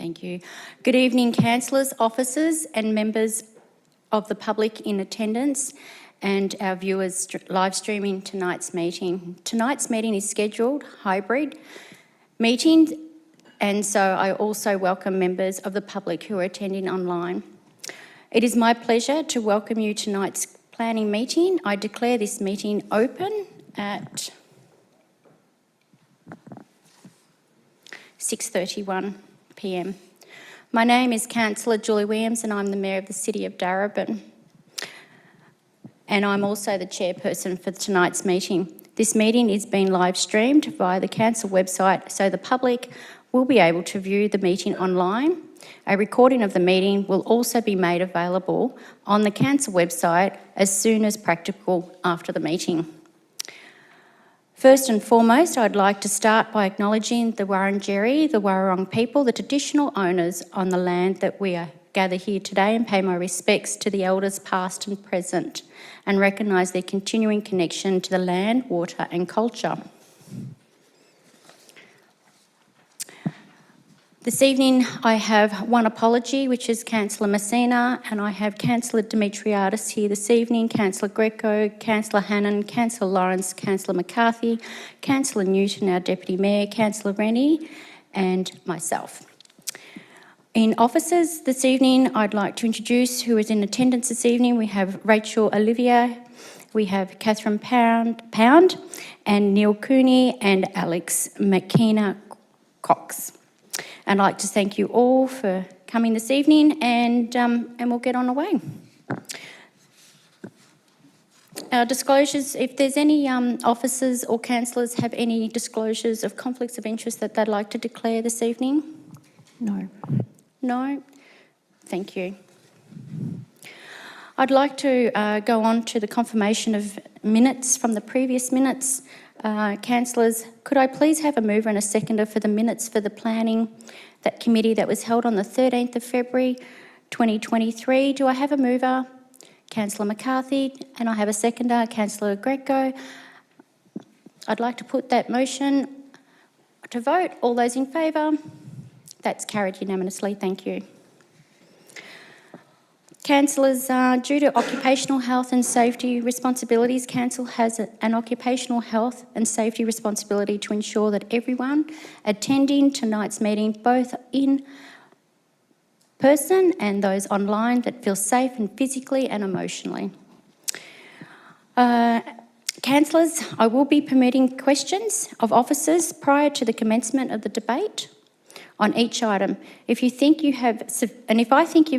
Thank you. Good evening, councillors, officers and members of the public in attendance and our viewers live streaming tonight's meeting. Tonight's meeting is scheduled hybrid meeting, and so I also welcome members of the public who are attending online. It is my pleasure to welcome you to tonight's planning meeting. I declare this meeting open at 6:31 p.m. My name is Councillor Julie Williams and I'm the Mayor of the City of Darebin. And I'm also the chairperson for tonight's meeting. This meeting is being live streamed via the council website, so the public will be able to view the meeting online. A recording of the meeting will also be made available on the council website as soon as practical after the meeting. First and foremost, I'd like to start by acknowledging the Wurundjeri, the Warrawong people, the traditional owners on the land that we are gather here today, and pay my respects to the elders past and present and recognise their continuing connection to the land, water and culture. This evening I have one apology, which is Councillor Messina, and I have Councillor Dimitriadis here this evening, Councillor Greco, Councillor Hannan, Councillor Lawrence, Councillor McCarthy, Councillor Newton, our Deputy Mayor, Councillor Rennie and myself. In officers this evening, I'd like to introduce who is in attendance this evening. We have Rachel Olivia, we have Catherine Pound and Neil Cooney and Alex McKenna Cox. And I'd like to thank you all for coming this evening and we'll get on the way. Our disclosures, if there's any officers or councillors have any disclosures of conflicts of interest that they'd like to declare this evening? No. No? Thank you. I'd like to go on to the confirmation of minutes from the previous minutes. Councillors, could I please have a mover and a seconder for the minutes for the planning that committee that was held on the 13th of February 2023? Do I have a mover? Councillor McCarthy, and I have a seconder, Councillor Greco. I'd like to put that motion to vote. All those in favour? That's carried unanimously, thank you. Councillors, due to occupational health and safety responsibilities, Council has an occupational health and safety responsibility to ensure that everyone attending tonight's meeting, both in person and those online, that feel safe and physically and emotionally. Councillors, I will be permitting questions of officers prior to the commencement of the debate on each item. If I think you've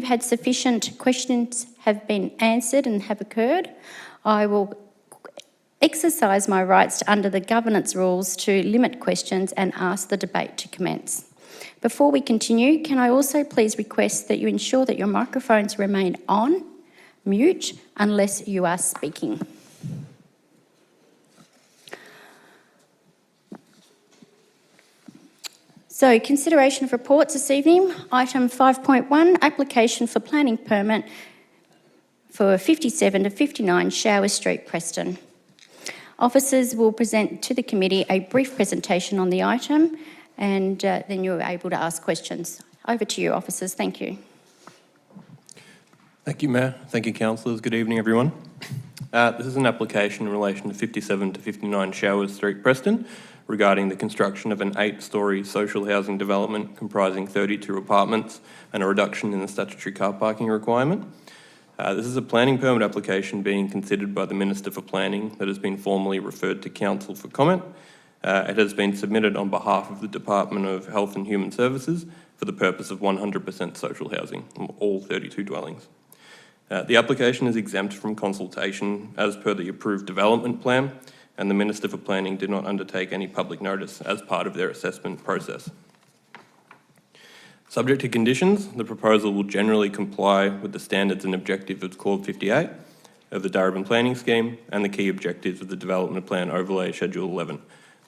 had sufficient questions have been answered and have occurred, I will exercise my rights under the governance rules to limit questions and ask the debate to commence. Before we continue, can I also please request that you ensure that your microphones remain on mute unless you are speaking. So, consideration of reports this evening. Item 5.1, application for planning permit for 57 to 59 Shower Street, Preston. Officers will present to the committee a brief presentation on the item and then you're able to ask questions. Over to you, officers. Thank you. Thank you, Mayor. Thank you, councillors. Good evening, everyone. This is an application in relation to 57 to 59 Showers Street, Preston, regarding the construction of an 8-storey social housing development comprising 32 apartments and a reduction in the statutory car parking requirement. This is a planning permit application being considered by the Minister for Planning that has been formally referred to Council for comment. It has been submitted on behalf of the Department of Health and Human Services for the purpose of 100% social housing, all 32 dwellings. The application is exempt from consultation as per the approved development plan, and the Minister for Planning did not undertake any public notice as part of their assessment process. Subject to conditions, the proposal will generally comply with the standards and objectives of Clause 58 of the Darebin Planning Scheme and the key objectives of the Development Plan Overlay Schedule 11.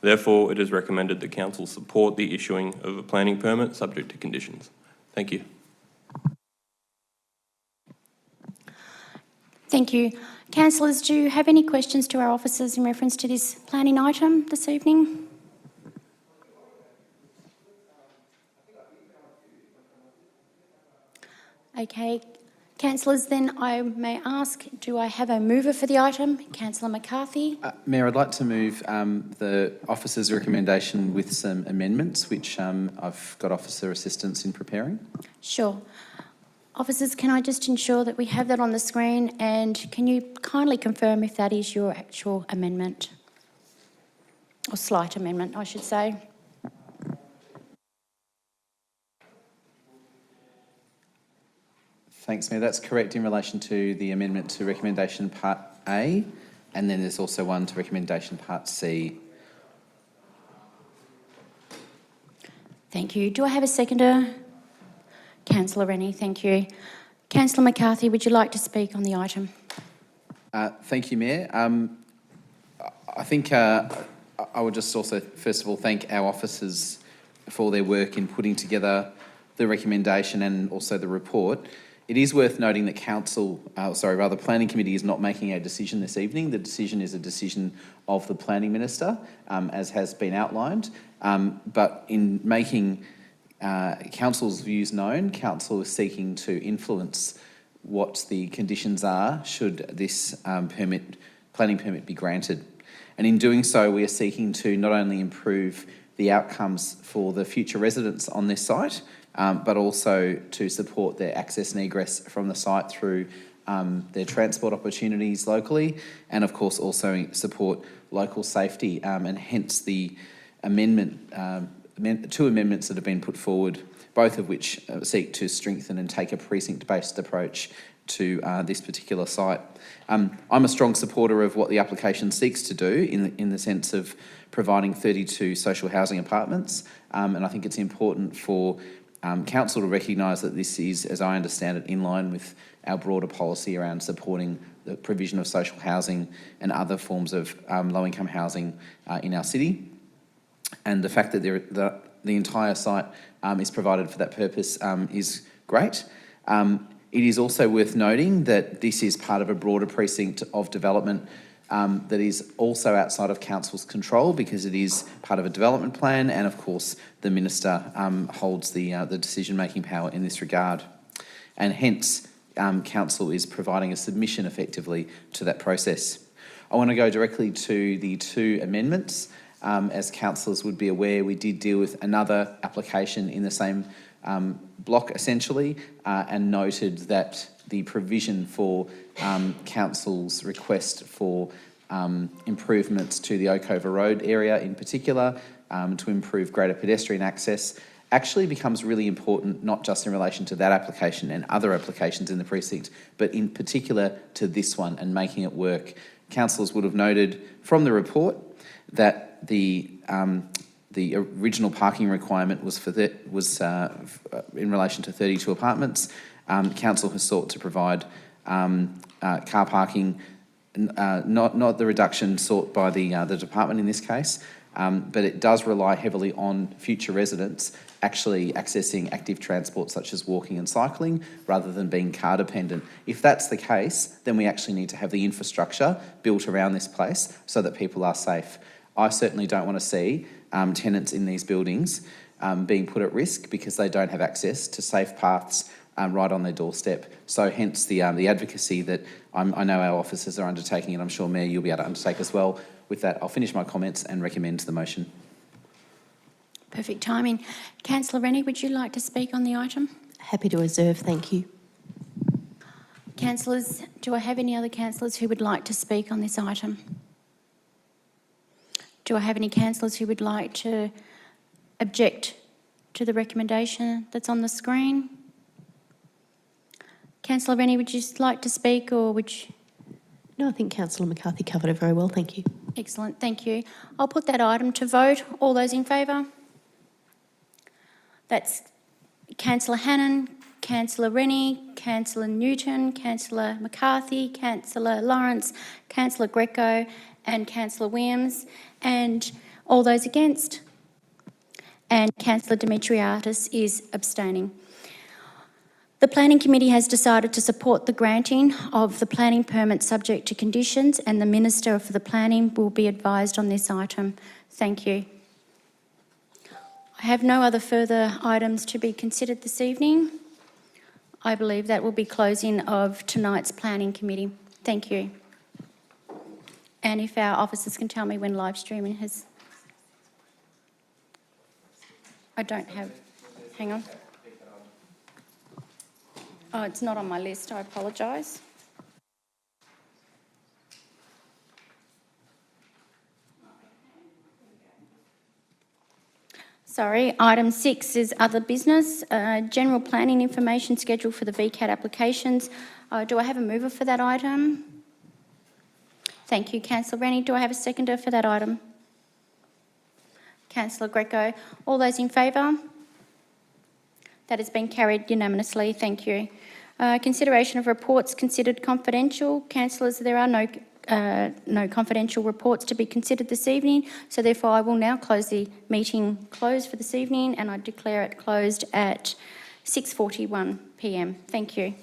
Therefore, it is recommended that Council support the issuing of a planning permit subject to conditions. Thank you. Thank you. Councillors, do you have any questions to our officers in reference to this planning item this evening? Okay, councillors, then I may ask, do I have a mover for the item? Councillor McCarthy. Mayor, I'd like to move the officer's recommendation with some amendments, which I've got officer assistance in preparing. Sure. Officers, can I just ensure that we have that on the screen, and can you kindly confirm if that is your actual amendment? Or slight amendment, I should say. Thanks, Mayor. That's correct in relation to the amendment to recommendation part A, and then there's also one to recommendation part C. Thank you. Do I have a seconder? Councillor Rennie, thank you. Councillor McCarthy, would you like to speak on the item? Thank you, Mayor. I think I would just also, first of all, thank our officers for their work in putting together the recommendation and also the report. It is worth noting that Planning Committee is not making a decision this evening. The decision is a decision of the Planning Minister, as has been outlined. But in making Council's views known, Council is seeking to influence what the conditions are should this planning permit be granted. And in doing so, we are seeking to not only improve the outcomes for the future residents on this site, but also to support their access and egress from the site through their transport opportunities locally, and of course also support local safety, and hence the two amendments that have been put forward, both of which seek to strengthen and take a precinct-based approach to this particular site. I'm a strong supporter of what the application seeks to do in the sense of providing 32 social housing apartments, and I think it's important for Council to recognise that this is, as I understand it, in line with our broader policy around supporting the provision of social housing and other forms of low-income housing in our city. And the fact that the entire site is provided for that purpose is great. It is also worth noting that this is part of a broader precinct of development that is also outside of Council's control, because it is part of a development plan, and of course the Minister holds the decision-making power in this regard. And hence Council is providing a submission effectively to that process. I want to go directly to the two amendments. As councillors would be aware, we did deal with another application in the same block essentially, and noted that the provision for council's request for improvements to the Oakover Road area in particular, to improve greater pedestrian access, actually becomes really important, not just in relation to that application and other applications in the precinct, but in particular to this one and making it work. Councillors would have noted from the report that the original parking requirement was in relation to 32 apartments. Council has sought to provide car parking, not the reduction sought by the department in this case, but it does rely heavily on future residents actually accessing active transport such as walking and cycling rather than being car dependent. If that's the case, then we actually need to have the infrastructure built around this place so that people are safe. I certainly don't want to see tenants in these buildings being put at risk because they don't have access to safe paths right on their doorstep. So hence the advocacy that I know our officers are undertaking, and I'm sure, Mayor, you'll be able to undertake as well. With that, I'll finish my comments and recommend the motion. Perfect timing. Councillor Rennie, would you like to speak on the item? Happy to reserve, thank you. Councillors, do I have any other councillors who would like to speak on this item? Do I have any councillors who would like to object to the recommendation that's on the screen? Councillor Rennie, would you like to speak, or would you? No, I think Councillor McCarthy covered it very well, thank you. Excellent, thank you. I'll put that item to vote. All those in favour? That's Councillor Hannan, Councillor Rennie, Councillor Newton, Councillor McCarthy, Councillor Lawrence, Councillor Greco and Councillor Williams, and all those against? And Councillor Demetriadis is abstaining. The Planning Committee has decided to support the granting of the planning permit subject to conditions, and the Minister for the Planning will be advised on this item. Thank you. I have no other further items to be considered this evening. I believe that will be closing of tonight's planning committee. Thank you. And if our officers can tell me when live streaming has... I don't have... Hang on. Oh, it's not on my list. I apologise. Sorry, item 6 is other business, general planning information schedule for the VCAT applications. Do I have a mover for that item? Thank you, Councillor Rennie. Do I have a seconder for that item? Councillor Greco. All those in favour? That has been carried unanimously. Thank you. Consideration of reports considered confidential. Councillors, there are no confidential reports to be considered this evening, so therefore I will now close the meeting closed for this evening, and I declare it closed at 6:41 p.m. Thank you.